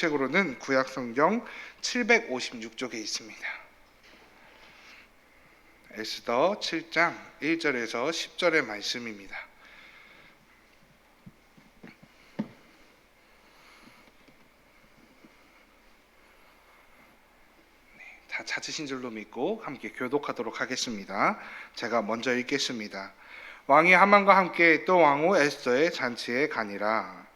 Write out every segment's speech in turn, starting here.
책으로는 구약성경 756쪽에 있습니다. 에스더 7장 1절에서 10절의 말씀입니다. 다 찾으신 줄로 믿고 함께 교독하도록 하겠습니다. 제가 먼저 읽겠습니다. 왕이 하만과 함께 또 왕후 에스더의 잔치에 가니라.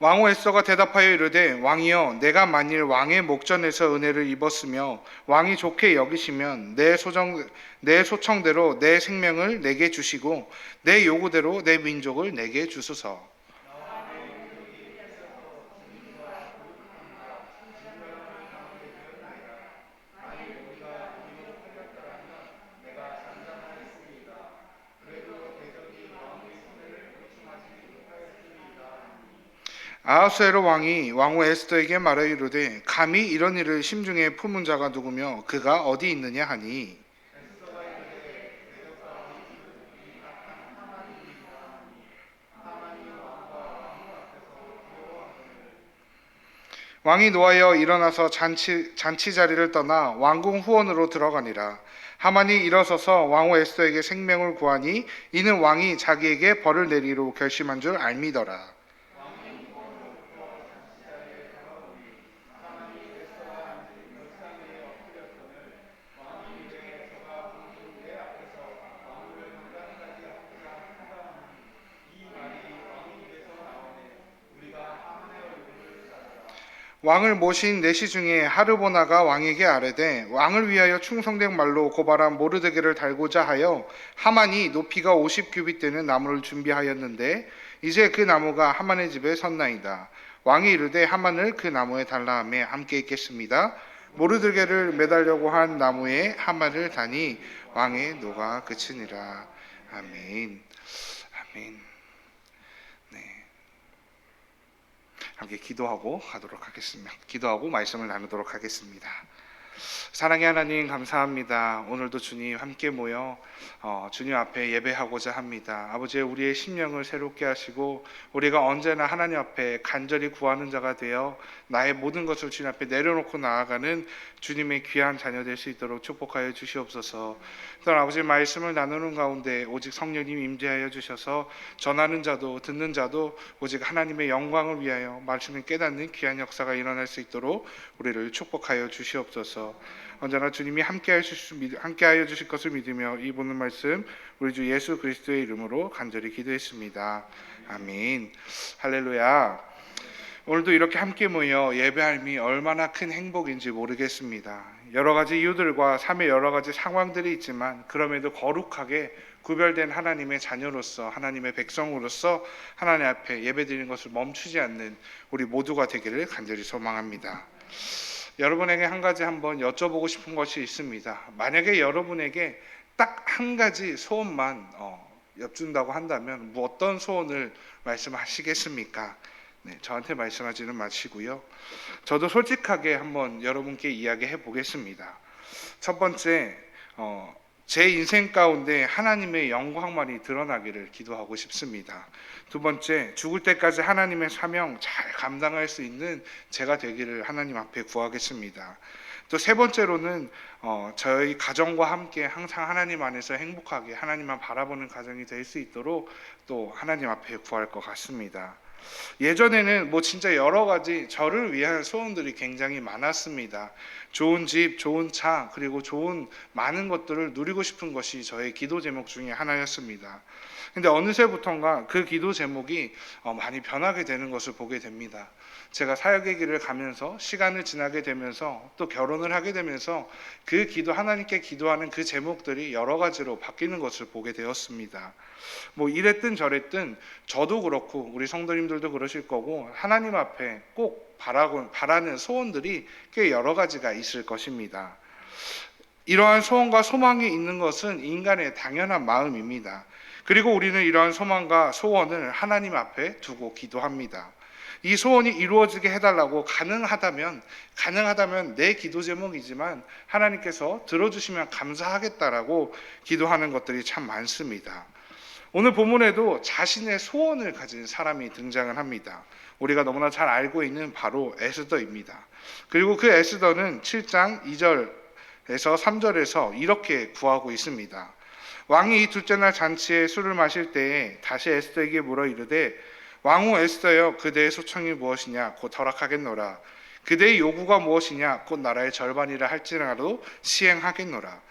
왕후 에스더가 대답하여 이르되 왕이여 내가 만일 왕의 목전에서 은혜를 입었으며 왕이 좋게 여기시면 내 소청대로 내 생명을 내게 주시고 내 요구대로 내 민족을 내게 주소서. 아하수에로 왕이 왕후 에스더에게 말하여 이르되 감히 이런 일을 심중에 품은 자가 누구며 그가 어디 있느냐 하니 왕이 노하여 일어나서 잔치 자리를 떠나 왕궁 후원으로 들어가니라. 하만이 일어서서 왕후 에스더에게 생명을 구하니 이는 왕이 자기에게 벌을 내리로 결심한 줄 알미더라. 왕을 모신 내시 중에 하르보나가 왕에게 아뢰되 왕을 위하여 충성된 말로 고발한 모르드게를 달고자 하여 하만이 높이가 50규빗 되는 나무를 준비하였는데 이제 그 나무가 하만의 집에 섰나이다. 왕이 이르되 하만을 그 나무에 달라 하매 함께 읽겠습니다. 모르드게를 매달려고 한 나무에 하만을 다니 왕의 노가 그치니라. 아멘. 아멘. 함께 기도하고 가도록 하겠습니다. 기도하고 말씀을 나누도록 하겠습니다. 사랑의 하나님 감사합니다. 오늘도 주님 함께 모여 주님 앞에 예배하고자 합니다. 아버지 우리의 심령을 새롭게 하시고 우리가 언제나 하나님 앞에 간절히 구하는 자가 되어 나의 모든 것을 주님 앞에 내려놓고 나아가는 주님의 귀한 자녀 될 수 있도록 축복하여 주시옵소서. 또한 아버지 말씀을 나누는 가운데 오직 성령님 임재하여 주셔서 전하는 자도 듣는 자도 오직 하나님의 영광을 위하여 말씀을 깨닫는 귀한 역사가 일어날 수 있도록 우리를 축복하여 주시옵소서. 언제나 주님이 함께하여 주실 것을 믿으며 이 보는 말씀 우리 주 예수 그리스도의 이름으로 간절히 기도했습니다. 아멘. 할렐루야. 오늘도 이렇게 함께 모여 예배함이 얼마나 큰 행복인지 모르겠습니다. 여러 가지 이유들과 삶의 여러 가지 상황들이 있지만 그럼에도 거룩하게 구별된 하나님의 자녀로서 하나님의 백성으로서 하나님 앞에 예배드리는 것을 멈추지 않는 우리 모두가 되기를 간절히 소망합니다. 여러분에게 한 가지 한번 여쭤보고 싶은 것이 있습니다. 만약에 여러분에게 딱 한 가지 소원만 여쭌다고 한다면 어떤 소원을 말씀하시겠습니까? 네, 저한테 말씀하지는 마시고요. 저도 솔직하게 한번 여러분께 이야기해 보겠습니다. 첫 번째, 제 인생 가운데 하나님의 영광만이 드러나기를 기도하고 싶습니다. 두 번째, 죽을 때까지 하나님의 사명 잘 감당할 수 있는 제가 되기를 하나님 앞에 구하겠습니다. 또 세 번째로는 저희 가정과 함께 항상 하나님 안에서 행복하게 하나님만 바라보는 가정이 될 수 있도록 또 하나님 앞에 구할 것 같습니다. 예전에는 진짜 여러 가지 저를 위한 소원들이 굉장히 많았습니다. 좋은 집, 좋은 차, 그리고 좋은 많은 것들을 누리고 싶은 것이 저의 기도 제목 중에 하나였습니다. 근데 어느새부턴가 그 기도 제목이 많이 변하게 되는 것을 보게 됩니다. 제가 사역의 길을 가면서 시간을 지나게 되면서 또 결혼을 하게 되면서 그 하나님께 기도하는 그 제목들이 여러 가지로 바뀌는 것을 보게 되었습니다. 이랬든 저랬든 저도 그렇고 우리 성도님들도 그러실 거고 하나님 앞에 꼭 바라는 소원들이 꽤 여러 가지가 있을 것입니다. 이러한 소원과 소망이 있는 것은 인간의 당연한 마음입니다. 그리고 우리는 이러한 소망과 소원을 하나님 앞에 두고 기도합니다. 이 소원이 이루어지게 해달라고 가능하다면 내 기도 제목이지만 하나님께서 들어주시면 감사하겠다라고 기도하는 것들이 참 많습니다. 오늘 본문에도 자신의 소원을 가진 사람이 등장을 합니다. 우리가 너무나 잘 알고 있는 바로 에스더입니다. 그리고 그 에스더는 7장 2절에서 3절에서 이렇게 구하고 있습니다. 왕이 이 둘째 날 잔치에 술을 마실 때에 다시 에스더에게 물어 이르되 왕후 에스더여 그대의 소청이 무엇이냐 곧 허락하겠노라. 그대의 요구가 무엇이냐 곧 나라의 절반이라 할지라도 시행하겠노라.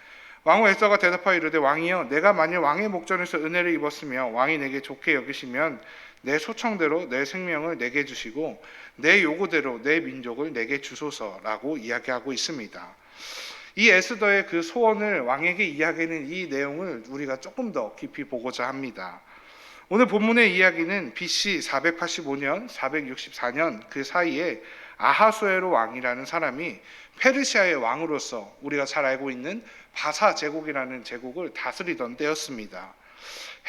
왕후 에스더가 대답하여 이르되 왕이여 내가 만일 왕의 목전에서 은혜를 입었으며 왕이 내게 좋게 여기시면 내 소청대로 내 생명을 내게 주시고 내 요구대로 내 민족을 내게 주소서라고 이야기하고 있습니다. 이 에스더의 그 소원을 왕에게 이야기하는 이 내용을 우리가 조금 더 깊이 보고자 합니다. 오늘 본문의 이야기는 BC 485년, 464년 그 사이에 아하수에로 왕이라는 사람이 페르시아의 왕으로서 우리가 잘 알고 있는 바사 제국이라는 제국을 다스리던 때였습니다.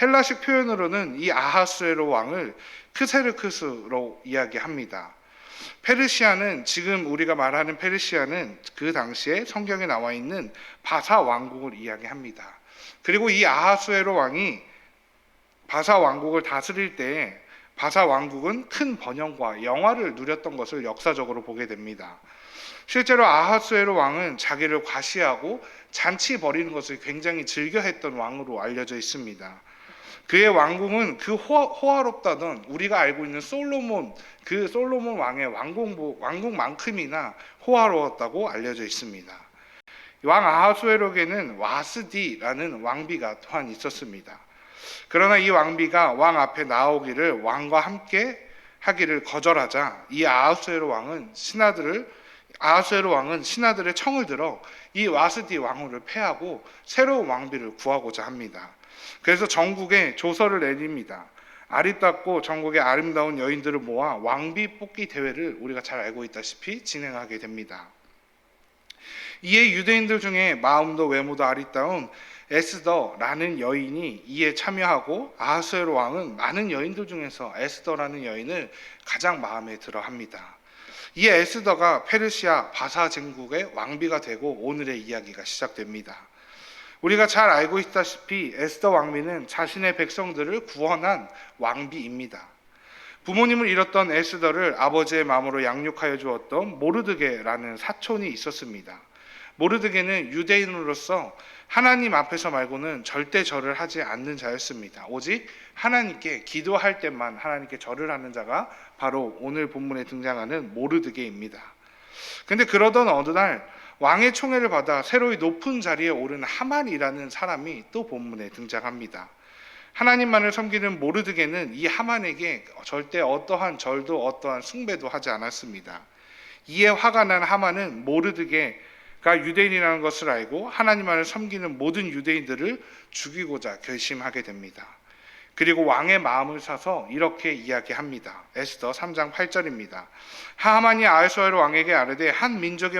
헬라식 표현으로는 이 아하수에로 왕을 크세르크스로 이야기합니다. 페르시아는 지금 우리가 말하는 페르시아는 그 당시에 성경에 나와 있는 바사 왕국을 이야기합니다. 그리고 이 아하수에로 왕이 바사 왕국을 다스릴 때에 바사 왕국은 큰 번영과 영화를 누렸던 것을 역사적으로 보게 됩니다. 실제로 아하수에로 왕은 자기를 과시하고 잔치 벌이는 것을 굉장히 즐겨했던 왕으로 알려져 있습니다. 그의 왕궁은 그 호화롭다던 우리가 알고 있는 솔로몬 왕의 왕궁만큼이나 호화로웠다고 알려져 있습니다. 왕 아하수에로에게는 와스디라는 왕비가 또한 있었습니다. 그러나 이 왕비가 왕 앞에 나오기를 왕과 함께 하기를 거절하자 이 아하수에로 왕은 신하들의 청을 들어 이 와스디 왕후를 폐하고 새로운 왕비를 구하고자 합니다. 그래서 전국에 조서를 내립니다. 아리따고 전국의 아름다운 여인들을 모아 왕비 뽑기 대회를 우리가 잘 알고 있다시피 진행하게 됩니다. 이에 유대인들 중에 마음도 외모도 아리따운 에스더라는 여인이 이에 참여하고 아하수에로 왕은 많은 여인들 중에서 에스더라는 여인을 가장 마음에 들어 합니다. 이에 에스더가 페르시아 바사 제국의 왕비가 되고 오늘의 이야기가 시작됩니다. 우리가 잘 알고 있다시피 에스더 왕비는 자신의 백성들을 구원한 왕비입니다. 부모님을 잃었던 에스더를 아버지의 마음으로 양육하여 주었던 모르드게라는 사촌이 있었습니다. 모르드게는 유대인으로서 하나님 앞에서 말고는 절대 절을 하지 않는 자였습니다. 오직 하나님께 기도할 때만 하나님께 절을 하는 자가 바로 오늘 본문에 등장하는 모르드게입니다. 근데 그러던 어느 날 왕의 총애를 받아 새로이 높은 자리에 오른 하만이라는 사람이 또 본문에 등장합니다. 하나님만을 섬기는 모르드게는 이 하만에게 절대 어떠한 절도 어떠한 숭배도 하지 않았습니다. 이에 화가 난 하만은 모르드게가 유대인이라는 것을 알고 하나님만을 섬기는 모든 유대인들을 죽이고자 결심하게 됩니다. 그리고 왕의 마음을 사서 이렇게 이야기합니다. 에스더 3장 8절입니다. 하만이 아하수에로 왕에게 아뢰되 한 민족이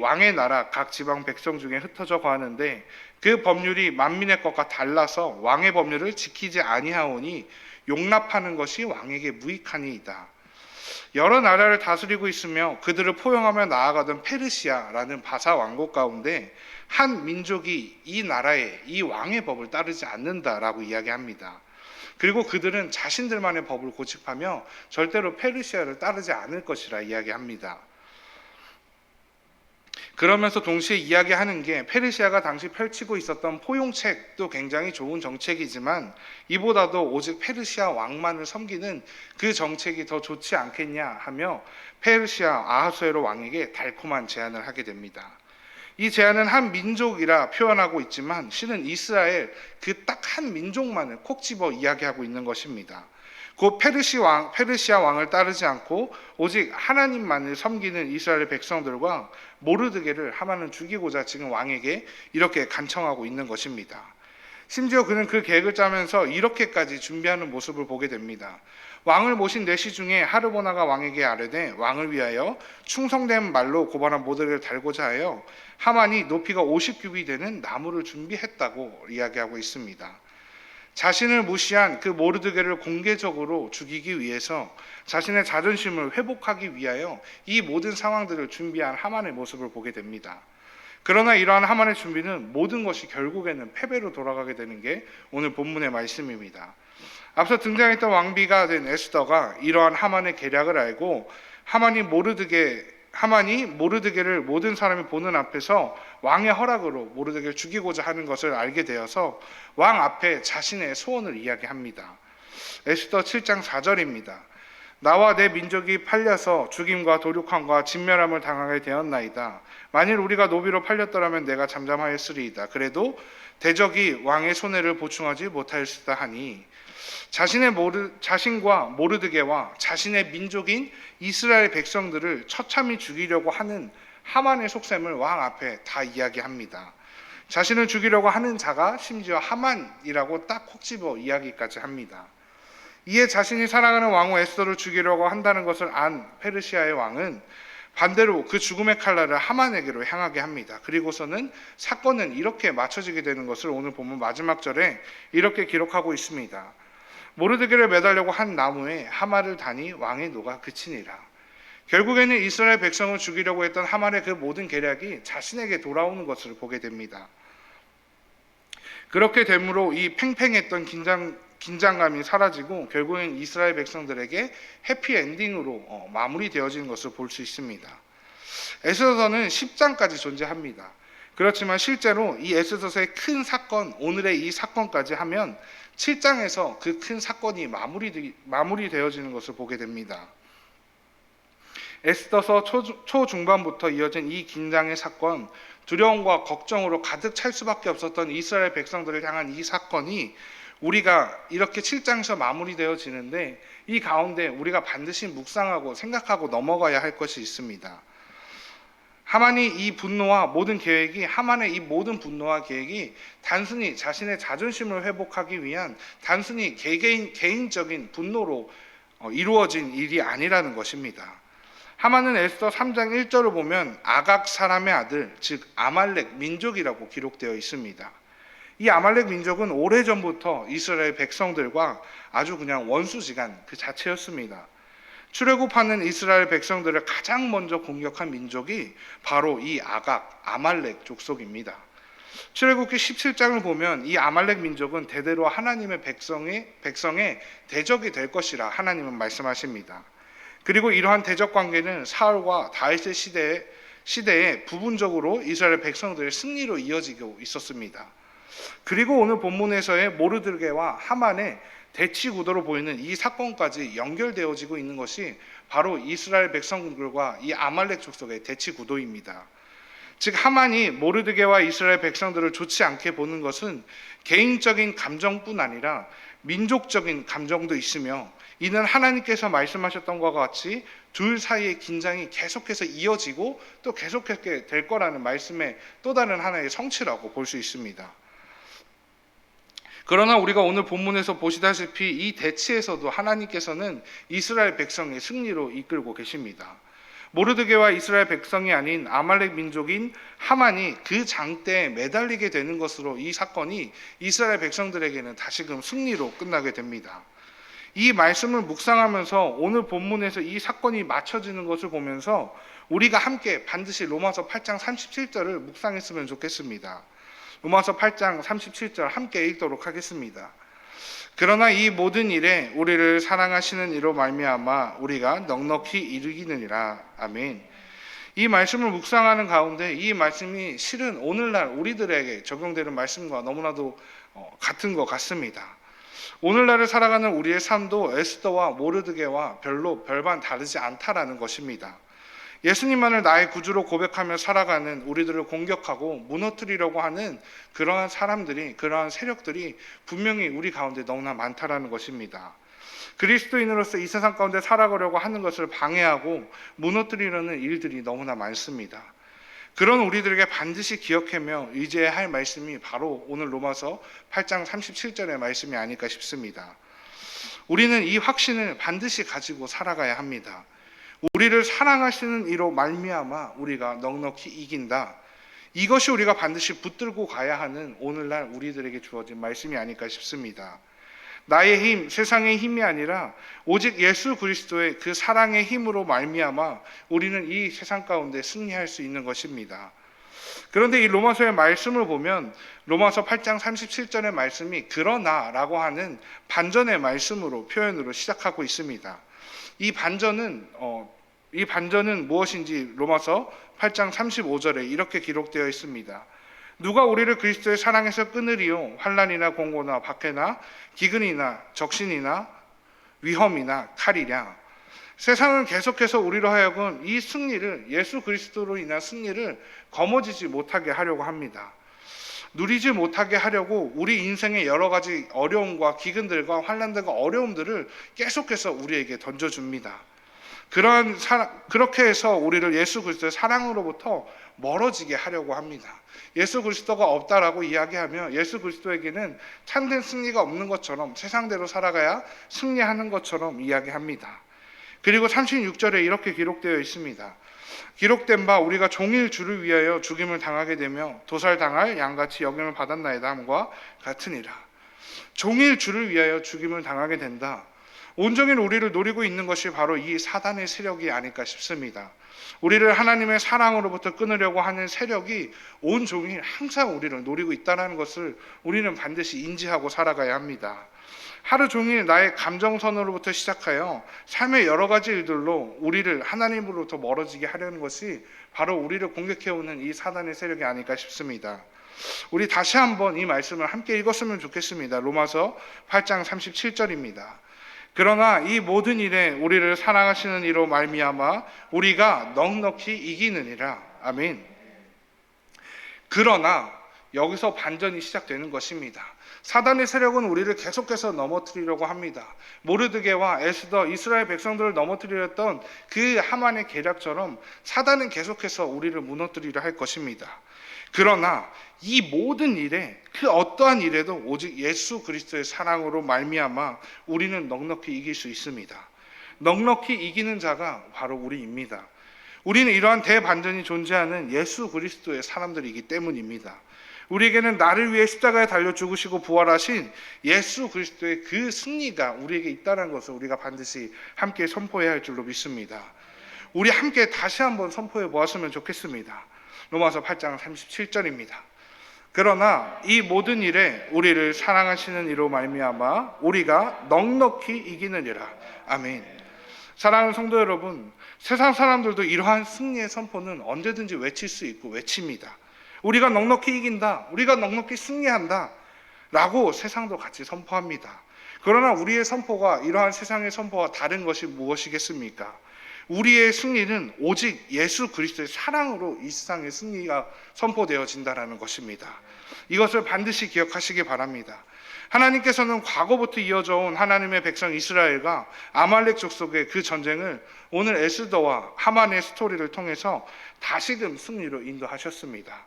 왕의 나라 각 지방 백성 중에 흩어져 가는데 그 법률이 만민의 것과 달라서 왕의 법률을 지키지 아니하오니 용납하는 것이 왕에게 무익하니이다. 여러 나라를 다스리고 있으며 그들을 포용하며 나아가던 페르시아라는 바사 왕국 가운데 한 민족이 이 나라의 이 왕의 법을 따르지 않는다라고 이야기합니다. 그리고 그들은 자신들만의 법을 고집하며 절대로 페르시아를 따르지 않을 것이라 이야기합니다. 그러면서 동시에 이야기하는 게 페르시아가 당시 펼치고 있었던 포용책도 굉장히 좋은 정책이지만 이보다도 오직 페르시아 왕만을 섬기는 그 정책이 더 좋지 않겠냐 하며 페르시아 아하수에로 왕에게 달콤한 제안을 하게 됩니다. 이 제안은 한 민족이라 표현하고 있지만 실은 이스라엘 그 딱 한 민족만을 콕 집어 이야기하고 있는 것입니다. 곧 페르시아 왕을 따르지 않고 오직 하나님만을 섬기는 이스라엘 백성들과 모르드게를 하만은 죽이고자 지금 왕에게 이렇게 간청하고 있는 것입니다. 심지어 그는 그 계획을 짜면서 이렇게까지 준비하는 모습을 보게 됩니다. 왕을 모신 내시 중에 하르보나가 왕에게 아뢰되 왕을 위하여 충성된 말로 고발한 모드를 달고자 하여 하만이 높이가 50규빗 되는 나무를 준비했다고 이야기하고 있습니다. 자신을 무시한 그 모르드게를 공개적으로 죽이기 위해서 자신의 자존심을 회복하기 위하여 이 모든 상황들을 준비한 하만의 모습을 보게 됩니다. 그러나 이러한 하만의 준비는 모든 것이 결국에는 패배로 돌아가게 되는 게 오늘 본문의 말씀입니다. 앞서 등장했던 왕비가 된 에스더가 이러한 하만의 계략을 알고 하만이 모르드게를 모든 사람이 보는 앞에서 왕의 허락으로 모르드게를 죽이고자 하는 것을 알게 되어서 왕 앞에 자신의 소원을 이야기합니다. 에스더 7장 4절입니다. 나와 내 민족이 팔려서 죽임과 도륙함과 진멸함을 당하게 되었나이다. 만일 우리가 노비로 팔렸더라면 내가 잠잠하였으리이다. 그래도 대적이 왕의 손해를 보충하지 못하였으다 하니, 자신과 모르드게와 자신의 민족인 이스라엘 백성들을 처참히 죽이려고 하는 하만의 속셈을 왕 앞에 다 이야기합니다. 자신을 죽이려고 하는 자가 심지어 하만이라고 딱 콕 집어 이야기까지 합니다. 이에 자신이 사랑하는 왕후 에스더를 죽이려고 한다는 것을 안 페르시아의 왕은 반대로 그 죽음의 칼날을 하만에게로 향하게 합니다. 그리고서는 사건은 이렇게 맞춰지게 되는 것을 오늘 본문 마지막 절에 이렇게 기록하고 있습니다. 모르드게를 매달려고 한 나무에 하마를 다니 왕의 노가 그치니라. 결국에는 이스라엘 백성을 죽이려고 했던 하만의 그 모든 계략이 자신에게 돌아오는 것을 보게 됩니다. 그렇게 되므로 이 팽팽했던 긴장감이 사라지고 결국엔 이스라엘 백성들에게 해피엔딩으로 마무리되어지는 것을 볼 수 있습니다. 에스더서는 10장까지 존재합니다. 그렇지만 실제로 이 에스더서의 큰 사건, 오늘의 이 사건까지 하면 7장에서 그 큰 사건이 마무리되어지는 것을 보게 됩니다. 에스더서 초중반부터 이어진 이 긴장의 사건, 두려움과 걱정으로 가득 찰 수밖에 없었던 이스라엘 백성들을 향한 이 사건이 우리가 이렇게 7장에서 마무리되어지는데, 이 가운데 우리가 반드시 묵상하고 생각하고 넘어가야 할 것이 있습니다. 하만의 이 분노와 계획이 단순히 자신의 자존심을 회복하기 위한 단순히 개인적인 분노로 이루어진 일이 아니라는 것입니다. 하만은 에스더 3장 1절을 보면 아각 사람의 아들, 즉 아말렉 민족이라고 기록되어 있습니다. 이 아말렉 민족은 오래전부터 이스라엘 백성들과 아주 그냥 원수지간 그 자체였습니다. 출애굽하는 이스라엘 백성들을 가장 먼저 공격한 민족이 바로 이 아말렉 족속입니다. 출애굽기 17장을 보면 이 아말렉 민족은 대대로 하나님의 백성의 대적이 될 것이라 하나님은 말씀하십니다. 그리고 이러한 대적 관계는 사울과 다윗의 시대에 부분적으로 이스라엘 백성들의 승리로 이어지고 있었습니다. 그리고 오늘 본문에서의 모르드게와 하만의 대치 구도로 보이는 이 사건까지 연결되어지고 있는 것이 바로 이스라엘 백성들과 이 아말렉 족속의 대치 구도입니다. 즉 하만이 모르드게와 이스라엘 백성들을 좋지 않게 보는 것은 개인적인 감정뿐 아니라 민족적인 감정도 있으며, 이는 하나님께서 말씀하셨던 것과 같이 둘 사이의 긴장이 계속해서 이어지고 또 계속하게 될 거라는 말씀의 또 다른 하나의 성취라고 볼 수 있습니다. 그러나 우리가 오늘 본문에서 보시다시피 이 대치에서도 하나님께서는 이스라엘 백성의 승리로 이끌고 계십니다. 모르드게와 이스라엘 백성이 아닌 아말렉 민족인 하만이 그 장대에 매달리게 되는 것으로 이 사건이 이스라엘 백성들에게는 다시금 승리로 끝나게 됩니다. 이 말씀을 묵상하면서 오늘 본문에서 이 사건이 맞춰지는 것을 보면서 우리가 함께 반드시 로마서 8장 37절을 묵상했으면 좋겠습니다. 로마서 8장 37절 함께 읽도록 하겠습니다. 그러나 이 모든 일에 우리를 사랑하시는 이로 말미암아 우리가 넉넉히 이르기느니라. 아멘. 이 말씀을 묵상하는 가운데 이 말씀이 실은 오늘날 우리들에게 적용되는 말씀과 너무나도 같은 것 같습니다. 오늘날을 살아가는 우리의 삶도 에스더와 모르드게와 별반 다르지 않다라는 것입니다. 예수님만을 나의 구주로 고백하며 살아가는 우리들을 공격하고 무너뜨리려고 하는 그러한 사람들이, 그러한 세력들이 분명히 우리 가운데 너무나 많다라는 것입니다. 그리스도인으로서 이 세상 가운데 살아가려고 하는 것을 방해하고 무너뜨리려는 일들이 너무나 많습니다. 그런 우리들에게 반드시 기억하며 의지해야 할 말씀이 바로 오늘 로마서 8장 37절의 말씀이 아닐까 싶습니다. 우리는 이 확신을 반드시 가지고 살아가야 합니다. 우리를 사랑하시는 이로 말미암아 우리가 넉넉히 이긴다. 이것이 우리가 반드시 붙들고 가야 하는 오늘날 우리들에게 주어진 말씀이 아닐까 싶습니다. 나의 힘, 세상의 힘이 아니라 오직 예수 그리스도의 그 사랑의 힘으로 말미암아 우리는 이 세상 가운데 승리할 수 있는 것입니다. 그런데 이 로마서의 말씀을 보면 로마서 8장 37절의 말씀이 그러나라고 하는 반전의 말씀으로 표현으로 시작하고 있습니다. 이 반전은 무엇인지 로마서 8장 35절에 이렇게 기록되어 있습니다. 누가 우리를 그리스도의 사랑에서 끊으리요? 환난이나 공고나 박해나 기근이나 적신이나 위험이나 칼이랴. 세상은 계속해서 우리로 하여금 이 승리를, 예수 그리스도로 인한 승리를 거머쥐지 못하게 하려고 합니다. 누리지 못하게 하려고 우리 인생의 여러 가지 어려움과 기근들과 환난들과 어려움들을 계속해서 우리에게 던져줍니다. 그렇게 해서 우리를 예수 그리스도의 사랑으로부터 멀어지게 하려고 합니다. 예수 그리스도가 없다라고 이야기하며 예수 그리스도에게는 참된 승리가 없는 것처럼 세상대로 살아가야 승리하는 것처럼 이야기합니다. 그리고 36절에 이렇게 기록되어 있습니다. 기록된 바 우리가 종일 주를 위하여 죽임을 당하게 되며 도살당할 양같이 여김을 받았나이다 함과 같으니라. 종일 주를 위하여 죽임을 당하게 된다. 온종일 우리를 노리고 있는 것이 바로 이 사단의 세력이 아닐까 싶습니다. 우리를 하나님의 사랑으로부터 끊으려고 하는 세력이 온종일 항상 우리를 노리고 있다는 것을 우리는 반드시 인지하고 살아가야 합니다. 하루 종일 나의 감정선으로부터 시작하여 삶의 여러 가지 일들로 우리를 하나님으로부터 멀어지게 하려는 것이 바로 우리를 공격해오는 이 사단의 세력이 아닐까 싶습니다. 우리 다시 한번 이 말씀을 함께 읽었으면 좋겠습니다. 로마서 8장 37절입니다. 그러나 이 모든 일에 우리를 사랑하시는 이로 말미암아 우리가 넉넉히 이기느니라. 아멘. 그러나 여기서 반전이 시작되는 것입니다. 사단의 세력은 우리를 계속해서 넘어뜨리려고 합니다. 모르드게와 에스더, 이스라엘 백성들을 넘어뜨리렸던 그 하만의 계략처럼 사단은 계속해서 우리를 무너뜨리려 할 것입니다. 그러나 이 모든 일에 그 어떠한 일에도 오직 예수 그리스도의 사랑으로 말미암아 우리는 넉넉히 이길 수 있습니다. 넉넉히 이기는 자가 바로 우리입니다. 우리는 이러한 대반전이 존재하는 예수 그리스도의 사람들이기 때문입니다. 우리에게는 나를 위해 십자가에 달려 죽으시고 부활하신 예수 그리스도의 그 승리가 우리에게 있다는 것을 우리가 반드시 함께 선포해야 할 줄로 믿습니다. 우리 함께 다시 한번 선포해 보았으면 좋겠습니다. 로마서 8장 37절입니다. 그러나 이 모든 일에 우리를 사랑하시는 이로 말미암아 우리가 넉넉히 이기느니라. 아멘. 사랑하는 성도 여러분, 세상 사람들도 이러한 승리의 선포는 언제든지 외칠 수 있고 외칩니다. 우리가 넉넉히 이긴다, 우리가 넉넉히 승리한다 라고 세상도 같이 선포합니다. 그러나 우리의 선포가 이러한 세상의 선포와 다른 것이 무엇이겠습니까? 우리의 승리는 오직 예수 그리스도의 사랑으로 이 세상의 승리가 선포되어진다는 것입니다. 이것을 반드시 기억하시기 바랍니다. 하나님께서는 과거부터 이어져 온 하나님의 백성 이스라엘과 아말렉 족속의 그 전쟁을 오늘 에스더와 하만의 스토리를 통해서 다시금 승리로 인도하셨습니다.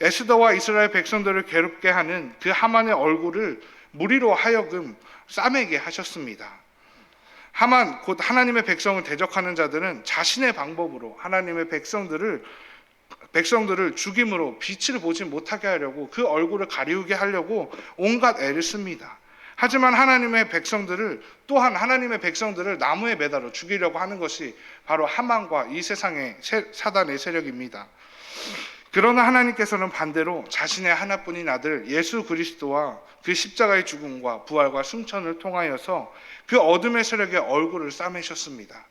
에스더와 이스라엘 백성들을 괴롭게 하는 그 하만의 얼굴을 무리로 하여금 싸매게 하셨습니다. 하만 곧 하나님의 백성을 대적하는 자들은 자신의 방법으로 하나님의 백성들을 죽임으로 빛을 보지 못하게 하려고 그 얼굴을 가리우게 하려고 온갖 애를 씁니다. 하지만 하나님의 백성들을 나무에 매달아 죽이려고 하는 것이 바로 하만과 이 세상의 사단의 세력입니다. 그러나 하나님께서는 반대로 자신의 하나뿐인 아들 예수 그리스도와 그 십자가의 죽음과 부활과 승천을 통하여서 그 어둠의 세력의 얼굴을 싸매셨습니다.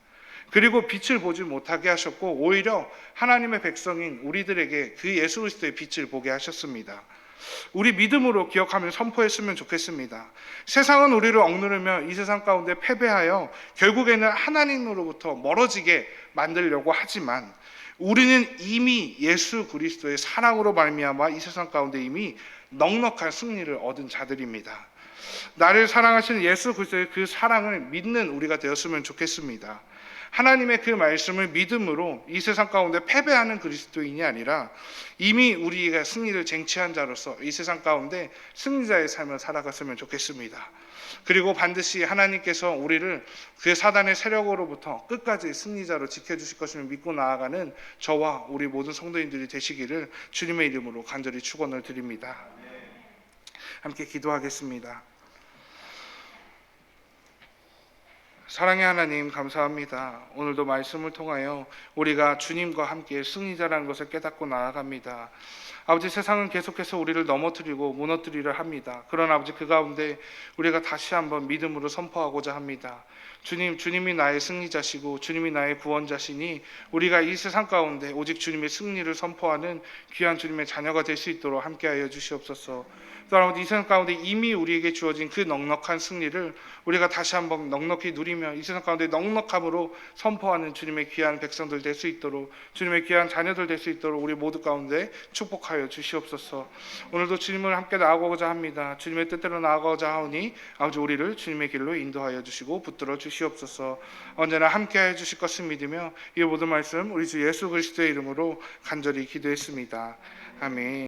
그리고 빛을 보지 못하게 하셨고 오히려 하나님의 백성인 우리들에게 그 예수 그리스도의 빛을 보게 하셨습니다. 우리 믿음으로 기억하며 선포했으면 좋겠습니다. 세상은 우리를 억누르며 이 세상 가운데 패배하여 결국에는 하나님으로부터 멀어지게 만들려고 하지만 우리는 이미 예수 그리스도의 사랑으로 말미암아 이 세상 가운데 이미 넉넉한 승리를 얻은 자들입니다. 나를 사랑하시는 예수 그리스도의 그 사랑을 믿는 우리가 되었으면 좋겠습니다. 하나님의 그 말씀을 믿음으로 이 세상 가운데 패배하는 그리스도인이 아니라 이미 우리가 승리를 쟁취한 자로서 이 세상 가운데 승리자의 삶을 살아갔으면 좋겠습니다. 그리고 반드시 하나님께서 우리를 그 사단의 세력으로부터 끝까지 승리자로 지켜주실 것을 믿고 나아가는 저와 우리 모든 성도인들이 되시기를 주님의 이름으로 간절히 축원을 드립니다. 함께 기도하겠습니다. 사랑의 하나님, 감사합니다. 오늘도 말씀을 통하여 우리가 주님과 함께 승리자라는 것을 깨닫고 나아갑니다. 아버지, 세상은 계속해서 우리를 넘어뜨리고 무너뜨리려 합니다. 그러나 아버지, 그 가운데 우리가 다시 한번 믿음으로 선포하고자 합니다. 주님이 나의 승리자시고 주님이 나의 구원자시니 우리가 이 세상 가운데 오직 주님의 승리를 선포하는 귀한 주님의 자녀가 될 수 있도록 함께하여 주시옵소서. 또한 이 세상 가운데 이미 우리에게 주어진 그 넉넉한 승리를 우리가 다시 한번 넉넉히 누리며 이 세상 가운데 넉넉함으로 선포하는 주님의 귀한 백성들 될 수 있도록, 주님의 귀한 자녀들 될 수 있도록 우리 모두 가운데 축복하여 주시옵소서. 오늘도 주님을 함께 나아가고자 합니다. 주님의 뜻대로 나아가고자 하오니 아버지, 우리를 주님의 길로 인도하여 주시고 붙들어 주시옵소서. 언제나 함께하여 주실 것을 믿으며 이 모든 말씀 우리 주 예수 그리스도의 이름으로 간절히 기도했습니다. 아멘.